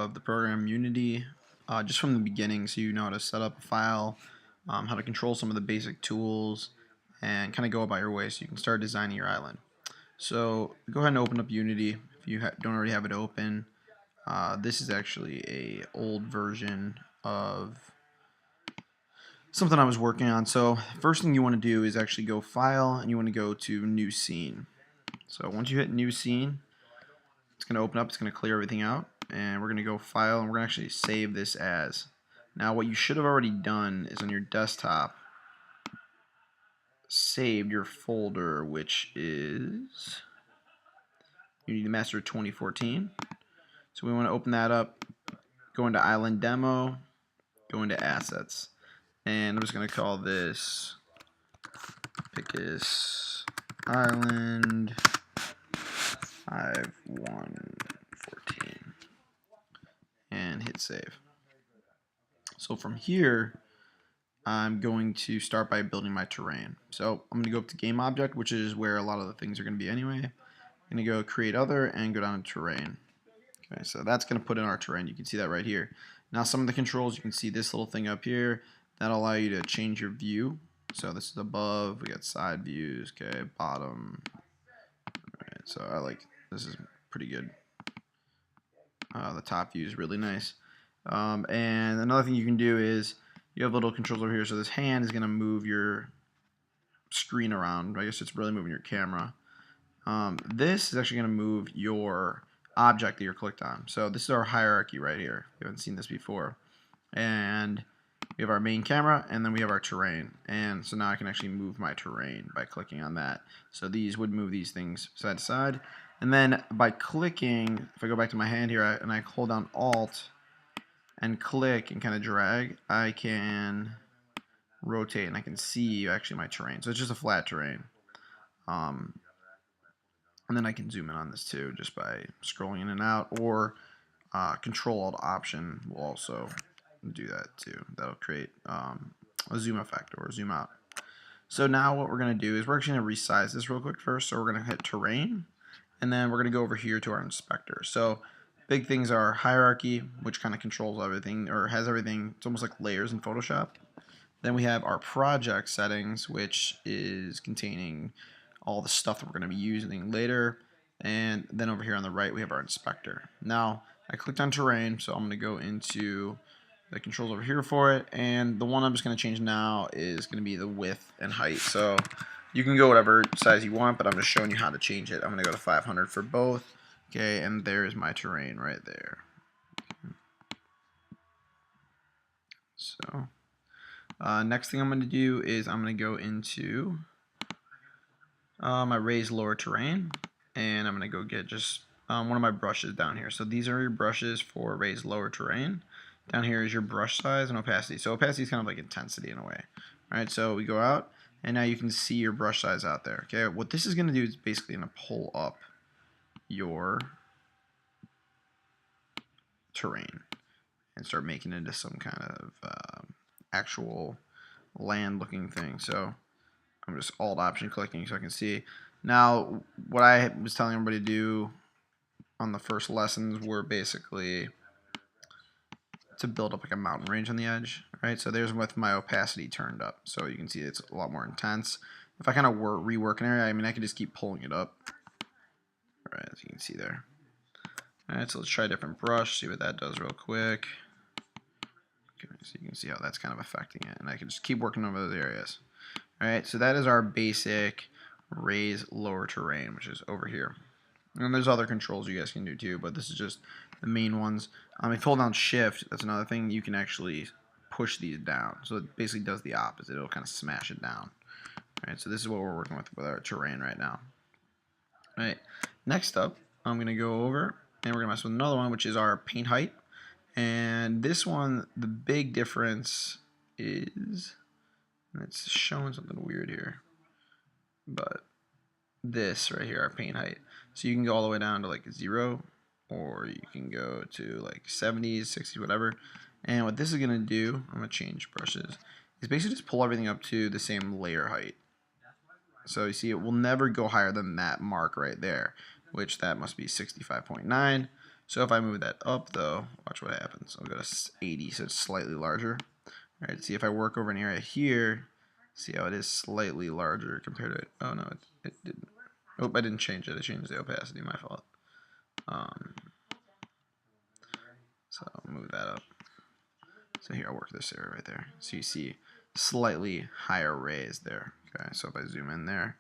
of the program Unity just from the beginning, so you know how to set up a file, how to control some of the basic tools, and kind of go about your way so you can start designing your island. So go ahead and open up Unity if you don't already have it open. This is actually a old version of something I was working on. So first thing you want to do is actually go File, and you want to go to New Scene. So once you hit New Scene, it's going to open up, it's going to clear everything out, and we're going to go File, and we're going to actually save this as. Now what you should have already done is on your desktop saved your folder, which is Unity Master 2014. So we want to open that up, go into Island Demo, go into Assets, and I'm just going to call this Pickus Island 5114 and hit save. So from here, I'm going to start by building my terrain. So I'm going to go up to Game Object, which is where a lot of the things are going to be anyway. I'm going to go Create Other and go down to Terrain. Okay, so that's going to put in our terrain. You can see that right here. Now some of the controls, you can see this little thing up here. That'll allow you to change your view. So this is above, we got side views, okay, bottom. Alright, so I like, this is pretty good. The top view is really nice. And another thing you can do is you have little controls over here. So this hand is going to move your screen around. I guess it's really moving your camera. This is actually going to move your object that you're clicked on. So this is our hierarchy right here. You haven't seen this before. And we have our main camera, and then we have our terrain. And so now I can actually move my terrain by clicking on that. So these would move these things side to side. And then by clicking, if I go back to my hand here and I hold down Alt and click and kind of drag, I can rotate and I can see actually my terrain. So it's just a flat terrain. And then I can zoom in on this too just by scrolling in and out, or Control Alt Option will also do that too. That'll create a zoom effect or zoom out. So now what we're going to do is we're actually going to resize this real quick first. So we're going to hit Terrain, and then we're going to go over here to our inspector. So big things are hierarchy, which kind of controls everything or has everything. It's almost like layers in Photoshop. Then we have our project settings, which is containing all the stuff that we're going to be using later. And then over here on the right, we have our inspector. Now, I clicked on terrain, so I'm going to go into the controls over here for it. And the one I'm just going to change now is going to be the width and height. So you can go whatever size you want, but I'm just showing you how to change it. I'm going to go to 500 for both. Okay, and there's my terrain right there. So next thing I'm going to do is I'm going to go into my raise lower terrain, and I'm going to go get just one of my brushes down here. So these are your brushes for raise lower terrain. Down here is your brush size and opacity. So opacity is kind of like intensity in a way. All right, so we go out, and now you can see your brush size out there. Okay, what this is going to do is basically going to pull up your terrain and start making it into some kind of actual land looking thing. So I'm just Alt Option clicking so I can see. Now what I was telling everybody to do on the first lessons were basically to build up like a mountain range on the edge. Right, so there's with my opacity turned up, so you can see it's a lot more intense. If I kind of rework an area, I mean I can just keep pulling it up. All right, as you can see there. Alright, so let's try a different brush, see what that does real quick. Okay, so you can see how that's kind of affecting it, and I can just keep working over those areas. Alright, so that is our basic raise lower terrain, which is over here. And there's other controls you guys can do too, but this is just the main ones. If you hold down Shift, that's another thing, you can actually push these down. So it basically does the opposite, it'll kind of smash it down. Alright, so this is what we're working with our terrain right now. Alright, next up, I'm going to go over and we're going to mess with another one, which is our paint height. And this one, the big difference is, and it's showing something weird here, but this right here, our paint height. So you can go all the way down to like 0, or you can go to like 70s, 60s, whatever. And what this is going to do, I'm going to change brushes, is basically just pull everything up to the same layer height. So you see it will never go higher than that mark right there, which that must be 65.9. So if I move that up though, watch what happens. I'll go to 80, so it's slightly larger. All right, see if I work over an area here, see how it is slightly larger compared to it. Oh no, it didn't. Oh, I didn't change it. I changed the opacity, my fault. So I'll move that up. So here, I'll work this area right there. So you see slightly higher rays there. Okay, so if I zoom in there,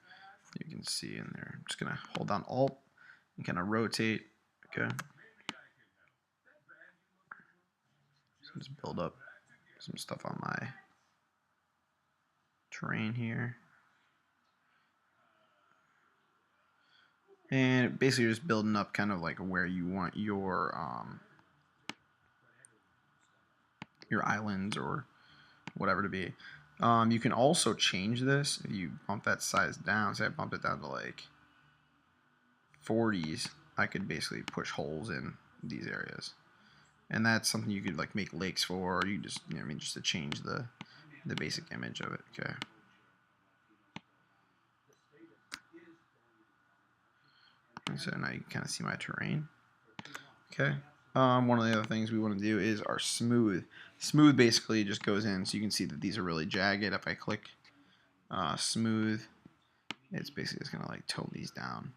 you can see in there. I'm just gonna hold down Alt and kind of rotate. Okay. So just build up some stuff on my terrain here. And basically just building up kind of like where you want your islands or whatever to be. You can also change this if you bump that size down. Say I bumped it down to like 40s. I could basically push holes in these areas, and that's something you could like make lakes for, or you just, you know, I mean, just to change the basic image of it. Okay. And so now you can kind of see my terrain. Okay. One of the other things we want to do is our smooth. Smooth basically just goes in, so you can see that these are really jagged. If I click smooth, it's basically just gonna like tone these down,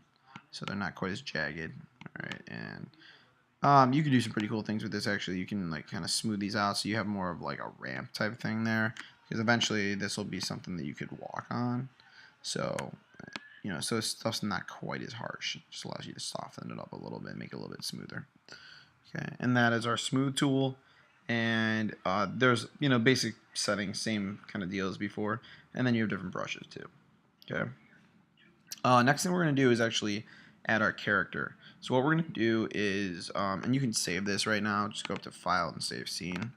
so they're not quite as jagged. All right, and you can do some pretty cool things with this. Actually, you can like kind of smooth these out, so you have more of like a ramp type thing there, because eventually this will be something that you could walk on. So, you know, so stuff's not quite as harsh. It just allows you to soften it up a little bit, make it a little bit smoother. Okay, and that is our smooth tool. And there's, you know, basic settings, same kind of deal as before. And then you have different brushes too. Okay. Next thing we're going to do is actually add our character. So what we're going to do is, and you can save this right now. Just go up to File and Save Scene.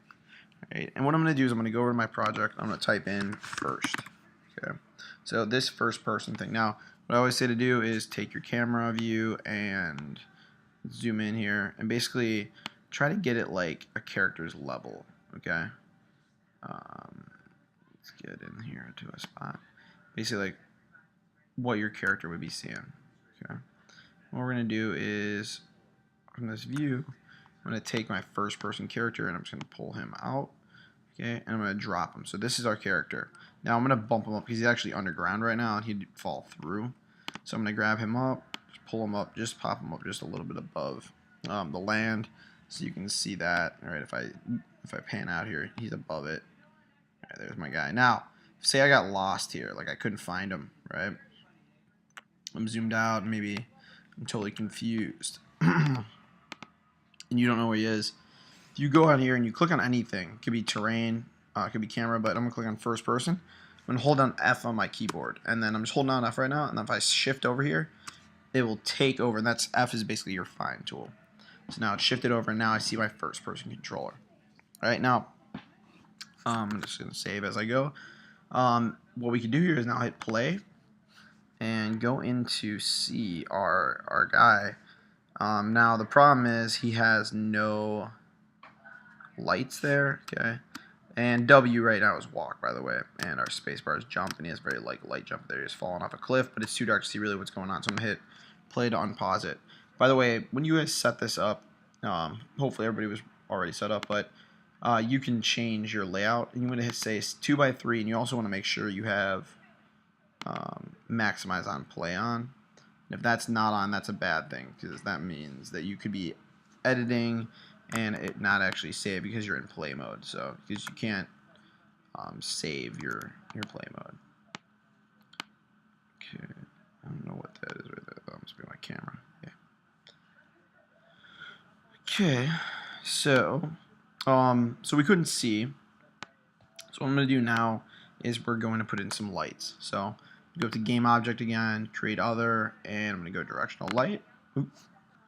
Right. And what I'm going to do is I'm going to go over to my project. I'm going to type in first. Okay. So this first person thing. Now, what I always say to do is take your camera view and zoom in here and basically try to get it like a character's level. Okay. Let's get in here to a spot. Basically like what your character would be seeing. Okay. What we're going to do is, from this view, I'm going to take my first person character and I'm just going to pull him out. Okay, and I'm going to drop him. So this is our character. Now I'm going to bump him up because he's actually underground right now and he'd fall through. So I'm going to grab him up, just pull him up, just pop him up just a little bit above the land, so you can see that. All right, if I pan out here, he's above it. All right, there's my guy. Now, say I got lost here, like I couldn't find him, right? I'm zoomed out, maybe I'm totally confused, and you don't know where he is. If you go out here and you click on anything, it could be terrain, it could be camera, but I'm gonna click on first person. I'm gonna hold down F on my keyboard, and then I'm just holding down F right now, and then if I shift over here, it will take over, and that's F is basically your find tool. So now it's shifted over, and now I see my first person controller. All right, now I'm just gonna save as I go. What we can do here is now hit play and go into see our guy. Now the problem is he has no lights there. Okay, and W right now is walk, by the way, and our spacebar is jump, and he has very light jump there. He's falling off a cliff, but it's too dark to see really what's going on. So I'm gonna hit play to unpause it. By the way, when you guys set this up, hopefully everybody was already set up, but you can change your layout. And you want to hit say 2x3, and you also want to make sure you have maximize on play on. And if that's not on, that's a bad thing, because that means that you could be editing and it not actually save because you're in play mode. So because you can't save your play mode. Okay, I don't know what that is right there. That must be my camera. Yeah. Okay, so so we couldn't see. So what I'm going to do now is we're going to put in some lights. So go to game object again, create other, and I'm going to go directional light. Oops,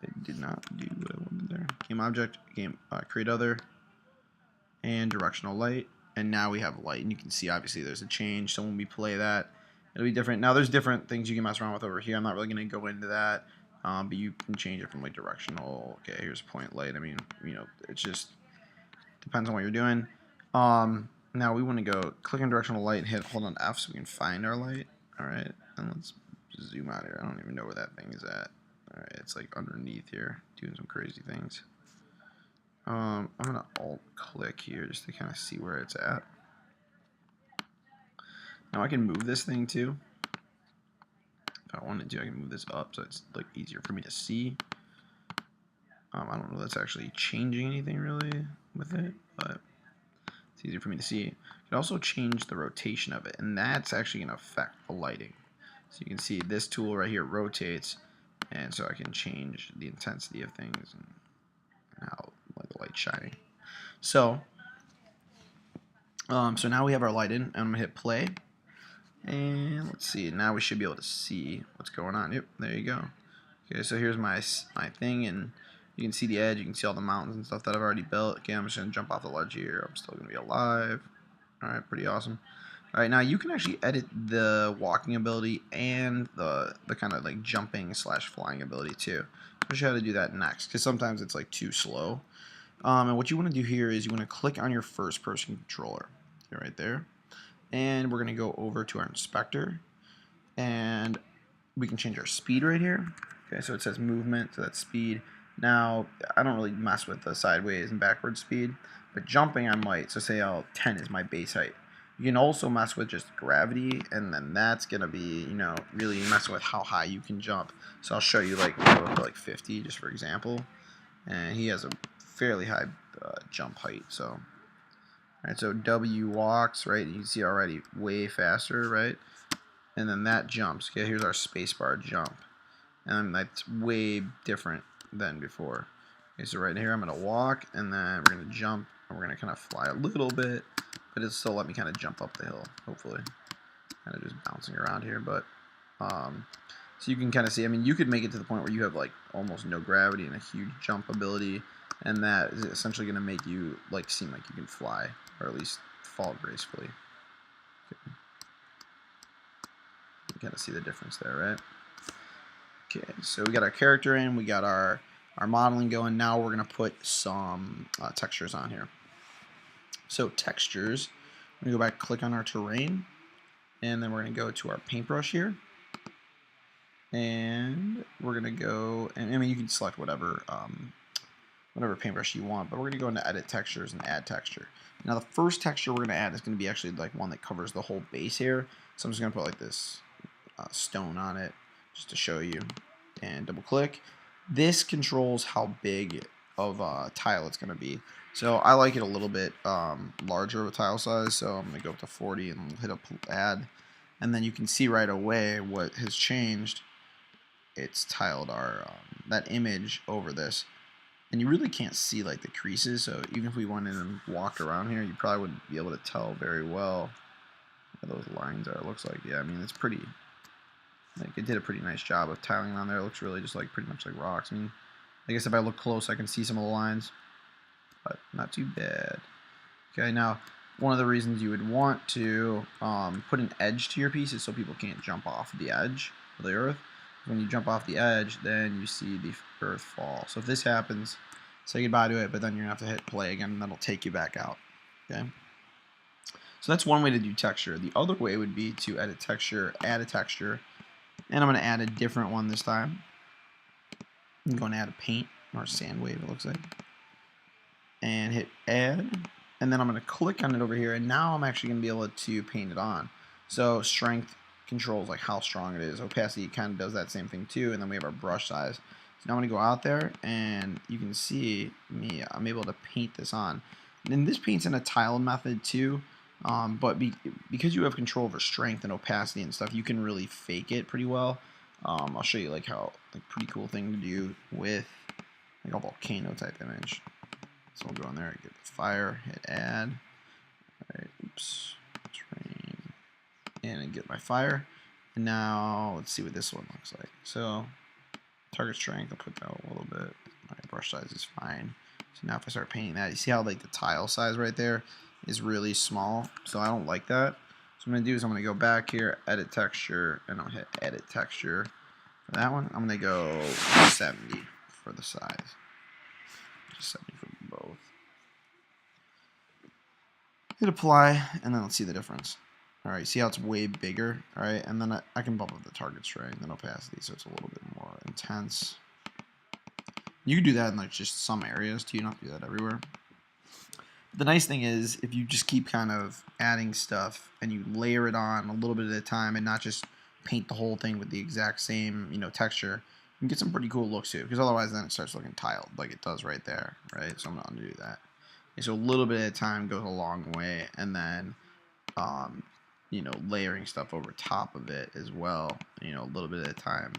it did not do what I wanted there. Game object, create other, and directional light. And now we have light, and you can see obviously there's a change. So when we play that, it'll be different. Now there's different things you can mess around with over here. I'm not really going to go into that, but you can change it from like directional. Okay, here's point light. I mean, you know, it just depends on what you're doing. Now we want to go click on directional light and hold on F so we can find our light. All right, and let's zoom out here. I don't even know where that thing is at. Alright, it's like underneath here, doing some crazy things. I'm gonna alt click here just to kind of see where it's at. Now I can move this thing too. If I wanted to, I can move this up so it's like easier for me to see. I don't know if that's actually changing anything really with it, but it's easier for me to see. You can also change the rotation of it, and that's actually going to affect the lighting. So you can see this tool right here rotates, and so I can change the intensity of things and how like the light's shining. So, so now we have our light in, and I'm gonna hit play, and let's see. Now we should be able to see what's going on. Yep, there you go. Okay, so here's my thing, and you can see the edge. You can see all the mountains and stuff that I've already built. Okay, I'm just gonna jump off the ledge here. I'm still gonna be alive. All right, pretty awesome. All right, now you can actually edit the walking ability and the kind of like jumping / flying ability too. I'll show you how to do that next, because sometimes it's like too slow. And what you want to do here is you want to click on your first person controller. Okay, right there. And we're going to go over to our inspector, and we can change our speed right here. Okay, so it says movement, so that's speed. Now, I don't really mess with the sideways and backward speed, but jumping I might. So say 10 is my base height. You can also mess with just gravity, and then that's going to be, you know, really messing with how high you can jump. So I'll show you like, go up to like 50 just for example. And he has a fairly high jump height. So, right, so W walks, right? You can see already way faster, right? And then that jumps. Okay, here's our spacebar jump, and that's way different than before. Okay, so right here I'm gonna walk, and then we're gonna jump, and we're gonna kind of fly a little bit, but it'll still let me kind of jump up the hill. Hopefully, kind of just bouncing around here, but so you can kind of see. I mean, you could make it to the point where you have like almost no gravity and a huge jump ability, and that is essentially going to make you like seem like you can fly, or at least fall gracefully. Okay. You kind of see the difference there, right? Okay, so we got our character in, we got our modeling going. Now we're going to put some textures on here. So textures, we're going to go back, click on our terrain, and then we're going to go to our paintbrush here. And we're gonna go, and I mean you can select whatever paintbrush you want, but we're gonna go into edit textures and add texture. Now the first texture we're gonna add is gonna be actually like one that covers the whole base here. So I'm just gonna put like this stone on it just to show you, and double click. This controls how big of a tile it's gonna be. So I like it a little bit larger of a tile size, so I'm gonna go up to 40 and hit add, and then you can see right away what has changed. It's tiled our that image over this, and you really can't see like the creases, so even if we went in and walked around here, you probably wouldn't be able to tell very well where those lines are. It looks like, yeah, I mean it's pretty, like it did a pretty nice job of tiling on there. It looks really just like pretty much like rocks. I mean, I guess if I look close I can see some of the lines, but not too bad. Okay, now one of the reasons you would want to put an edge to your piece is so people can't jump off the edge of the earth. When you jump off the edge, then you see the earth fall. So if this happens, say goodbye to it, but then you're going to have to hit play again, and that'll take you back out. Okay. So that's one way to do texture. The other way would be to edit texture, add a texture, and I'm going to add a different one this time. I'm going to add a paint or a sand wave, it looks like, and hit add, and then I'm going to click on it over here, and now I'm actually going to be able to paint it on. So strength controls like how strong it is. Opacity kind of does that same thing too, and then we have our brush size. So now I'm going to go out there, and you can see me. I'm able to paint this on. And this paints in a tiled method too, but because you have control over strength and opacity and stuff, you can really fake it pretty well. I'll show you like how pretty cool thing to do with like a volcano type image. So we'll go in there and get the fire, hit add. All right, oops. And get my fire, and now let's see what this one looks like. So target strength, I'll put that a little bit. My brush size is fine. So now if I start painting that, you see how like the tile size right there is really small, so I don't like that. So what I'm gonna do is I'm gonna go back here, edit texture, and I'll hit edit texture for that one. I'm gonna go 70 for the size, just 70 for both. Hit apply, and then let's see the difference. Alright, see how it's way bigger? Alright, and then I can bump up the target strength and opacity so it's a little bit more intense. You can do that in like just some areas too. You don't have to do that everywhere. The nice thing is if you just keep kind of adding stuff and you layer it on a little bit at a time and not just paint the whole thing with the exact same, you know, texture, you can get some pretty cool looks too. Because otherwise, then it starts looking tiled like it does right there, right? So I'm not gonna do that. Okay, so a little bit at a time goes a long way, and then you know, layering stuff over top of it as well, you know, a little bit at a time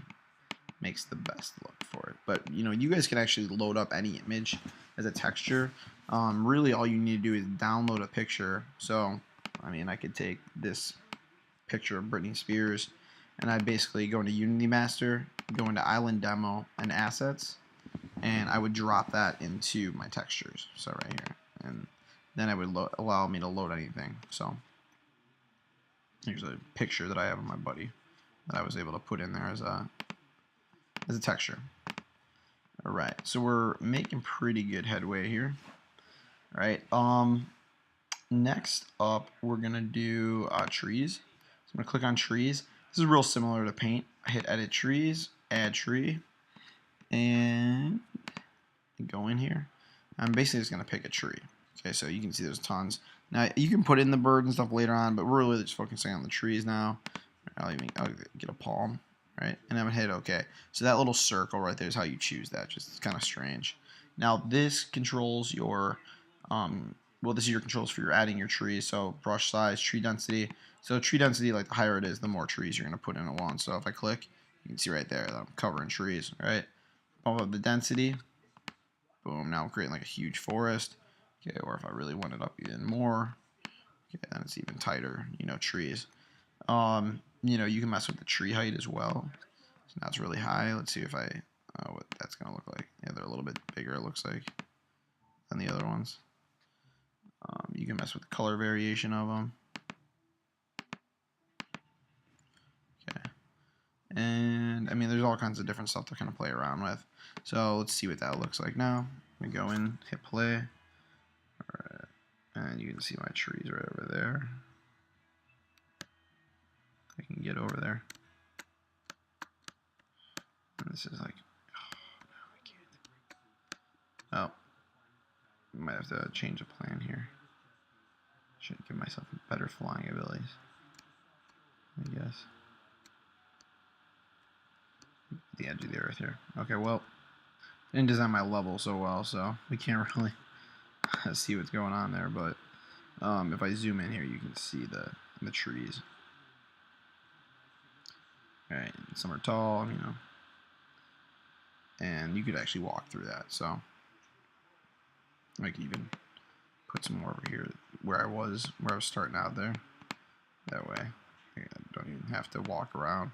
makes the best look for it. But you know, you guys can actually load up any image as a texture. Really, all you need to do is download a picture. So, I mean, I could take this picture of Britney Spears, and I'd basically go into Unity Master, go into Island Demo and Assets, and I would drop that into my textures. So right here, and then it would allow me to load anything. So here's a picture that I have of my buddy that I was able to put in there as a texture. All right, so we're making pretty good headway here. All right, next up we're gonna do trees. So I'm gonna click on trees. This is real similar to paint. I hit edit trees, add tree, and go in here. I'm basically just gonna pick a tree. Okay, so you can see there's tons. Now you can put in the birds and stuff later on, but we're really just focusing on the trees now. I'll get a palm, right? And I'm gonna hit OK. So that little circle right there is how you choose that. Just it's kind of strange. Now this controls your, well, this is your controls for your adding your trees. So brush size, tree density. So tree density, like the higher it is, the more trees you're gonna put in at once. So if I click, you can see right there that I'm covering trees, right? Bump up the density. Boom. Now I'm creating like a huge forest. Okay, or if I really want it up even more, okay, then it's even tighter. You know, trees. You know, you can mess with the tree height as well. So now it's really high. Let's see if I, what that's gonna look like. Yeah, they're a little bit bigger. It looks like than the other ones. You can mess with the color variation of them. Okay, and I mean, there's all kinds of different stuff to kind of play around with. So let's see what that looks like now. We go in, hit play. All right, and you can see my trees right over there. I can get over there. And this is like, oh, no, I can't. Oh, I might have to change the plan here. Should give myself better flying abilities, I guess. The edge of the earth here. Okay, well, I didn't design my level so well, so we can't really see what's going on there. But if I zoom in here, you can see the trees. All right, some are tall, you know, and you could actually walk through that. So I could even put some more over here where I was starting out there. That way, I don't even have to walk around.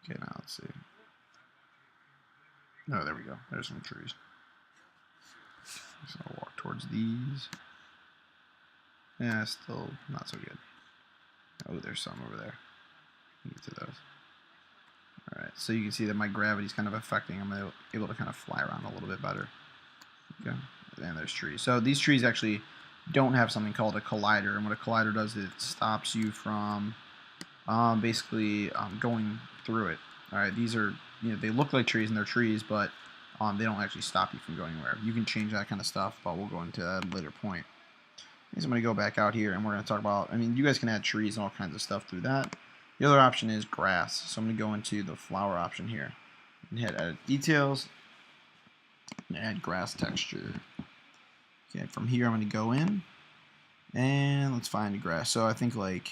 Okay, now let's see. Oh, there we go. There's some trees. So I'll walk towards these. Yeah, still not so good. Oh, there's some over there. Get to those. Alright, so you can see that my gravity's kind of affecting. I'm able to kind of fly around a little bit better. Okay, and there's trees. So these trees actually don't have something called a collider, and what a collider does is it stops you from basically going through it. Alright, these are, you know, they look like trees and they're trees, but they don't actually stop you from going anywhere. You can change that kind of stuff, but we'll go into that at a later point. So I'm going to go back out here and we're going to talk about, I mean, you guys can add trees and all kinds of stuff through that. The other option is grass. So I'm going to go into the flower option here and hit edit details and add grass texture. Okay, from here I'm going to go in and let's find the grass. So I think like,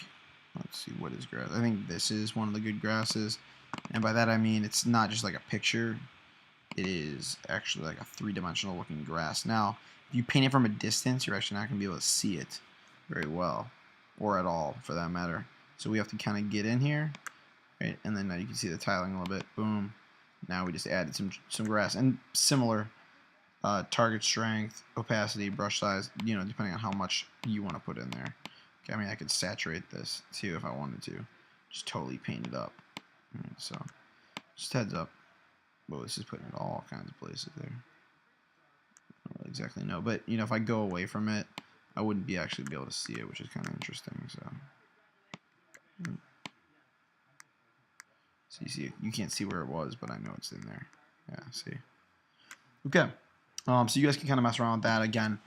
let's see, what is grass? I think this is one of the good grasses. And by that I mean it's not just like a picture. It is actually like a three-dimensional looking grass. Now, if you paint it from a distance, you're actually not going to be able to see it very well, or at all, for that matter. So we have to kind of get in here, right? And then now you can see the tiling a little bit. Boom. Now we just added some grass and similar target strength, opacity, brush size. You know, depending on how much you want to put in there. Okay, I mean, I could saturate this too if I wanted to. Just totally paint it up. Right, so just heads up. Well, this is putting it all kinds of places there. I don't really exactly know, but you know, if I go away from it, I wouldn't actually be able to see it, which is kind of interesting. So you see, you can't see where it was, but I know it's in there. Yeah, see. Okay. So you guys can kind of mess around with that. Again,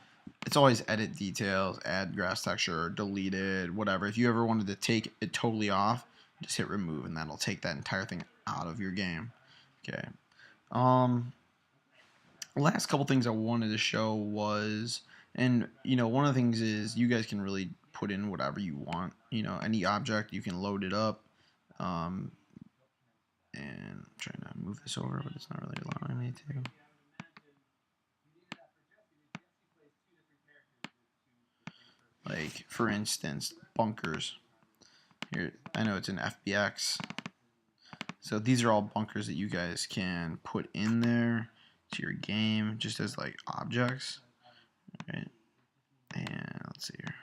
it's always edit details, add grass texture, delete it, whatever. If you ever wanted to take it totally off, just hit remove, and that'll take that entire thing out of your game. Okay. Last couple things I wanted to show was, and one of the things is you guys can really put in whatever you want. Any object, you can load it up. And I'm trying to move this over, but it's not really allowing me to. Like, for instance, bunkers. Here, I know it's an FBX. So these are all bunkers that you guys can put in there to your game just as like objects. Okay. And let's see here.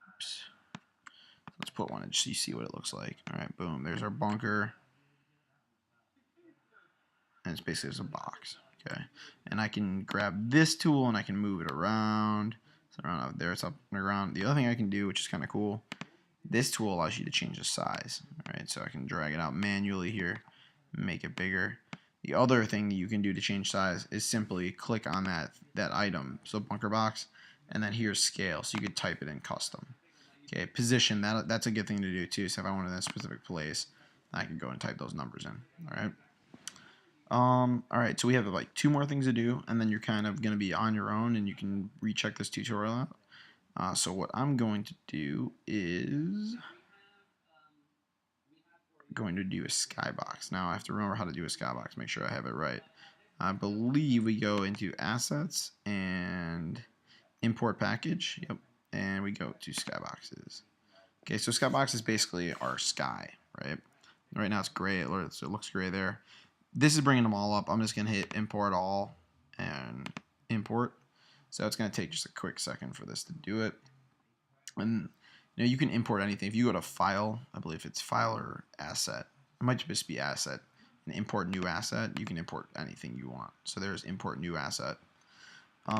Oops. Let's put one in just so you see what it looks like. All right, boom. There's our bunker. And it's basically just a box. Okay. And I can grab this tool and I can move it around. It's around up there. It's up and around. The other thing I can do, which is kind of cool, this tool allows you to change the size. All right, so I can drag it out manually here, make it bigger. The other thing that you can do to change size is simply click on that item, so bunker box, and then here's scale, so you could type it in custom. Okay, position, that's a good thing to do too. So if I wanted in a specific place, I can go and type those numbers in. All right, so we have like 2 more things to do, and then you're kind of going to be on your own, and you can recheck this tutorial out. So what I'm going to do is going to do a skybox. Now I have to remember how to do a skybox, make sure I have it right. I believe we go into assets and import package. Yep. And we go to skyboxes. Okay, so skybox is basically our sky, right? Right now it's gray, it looks gray there. This is bringing them all up. I'm just gonna hit import all and import. So it's gonna take just a quick second for this to do it. And you can import anything. If you go to file, I believe it's file or asset. It might just be asset. And import new asset, you can import anything you want. So there's import new asset.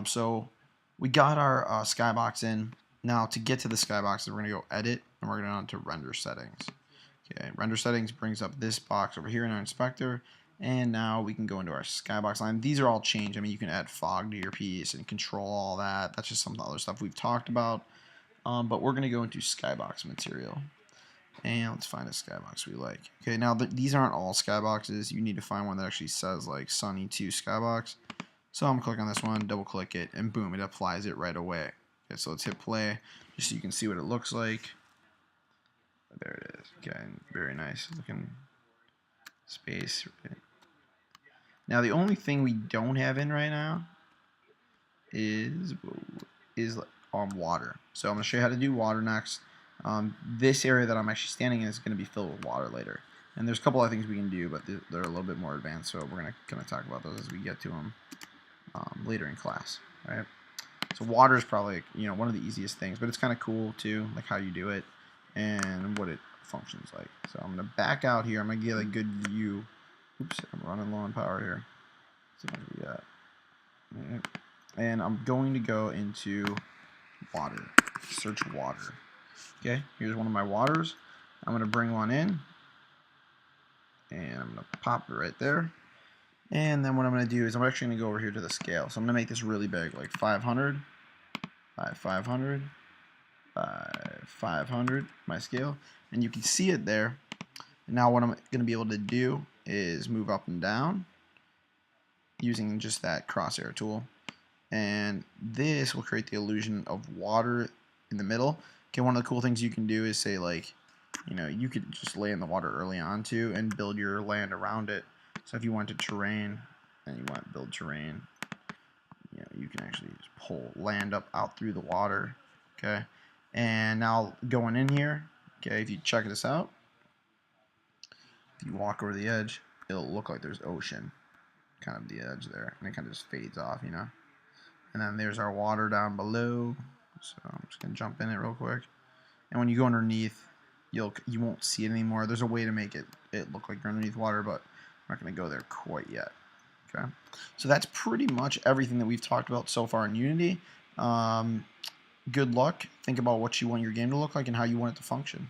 So we got our skybox in. Now to get to the skybox, we're going to go edit and we're going to go on to render settings. Okay, render settings brings up this box over here in our inspector. And now we can go into our skybox line. These are all changed. I mean, you can add fog to your piece and control all that. That's just some other stuff we've talked about. But we're going to go into skybox material. And let's find a skybox we like. Okay, now these aren't all skyboxes. You need to find one that actually says like Sunny 2 skybox. So I'm going to click on this one, double click it, and boom, it applies it right away. Okay, so let's hit play just so you can see what it looks like. There it is. Okay, very nice looking space. Now the only thing we don't have in right now is water. So I'm going to show you how to do water next. This area that I'm actually standing in is going to be filled with water later. And there's a couple of things we can do, but they're a little bit more advanced, so we're going to kind of talk about those as we get to them later in class. Right? So water is probably one of the easiest things, but it's kind of cool too, like how you do it and what it functions like. So I'm going to back out here. I'm going to get a good view. Oops, I'm running low on power here. Let's see what we got. Right. And I'm going to go into water. Search water. Okay, here's one of my waters. I'm going to bring one in. And I'm going to pop it right there. And then what I'm going to do is I'm actually going to go over here to the scale. So I'm going to make this really big, like 500 by 500 by 500, my scale. And you can see it there. And now what I'm going to be able to do is move up and down using just that crosshair tool. And this will create the illusion of water in the middle. Okay, one of the cool things you can do is say like, you could just lay in the water early on too and build your land around it. So if you wanted terrain and you want to build terrain, you can actually just pull land up out through the water. Okay, and now going in here, okay, if you check this out, if you walk over the edge, it'll look like there's ocean, kind of the edge there, and it kind of just fades off, And then there's our water down below. So I'm just gonna jump in it real quick. And when you go underneath, you won't see it anymore. There's a way to make it look like you're underneath water, but I'm not gonna go there quite yet. Okay. So that's pretty much everything that we've talked about so far in Unity. Good luck. Think about what you want your game to look like and how you want it to function.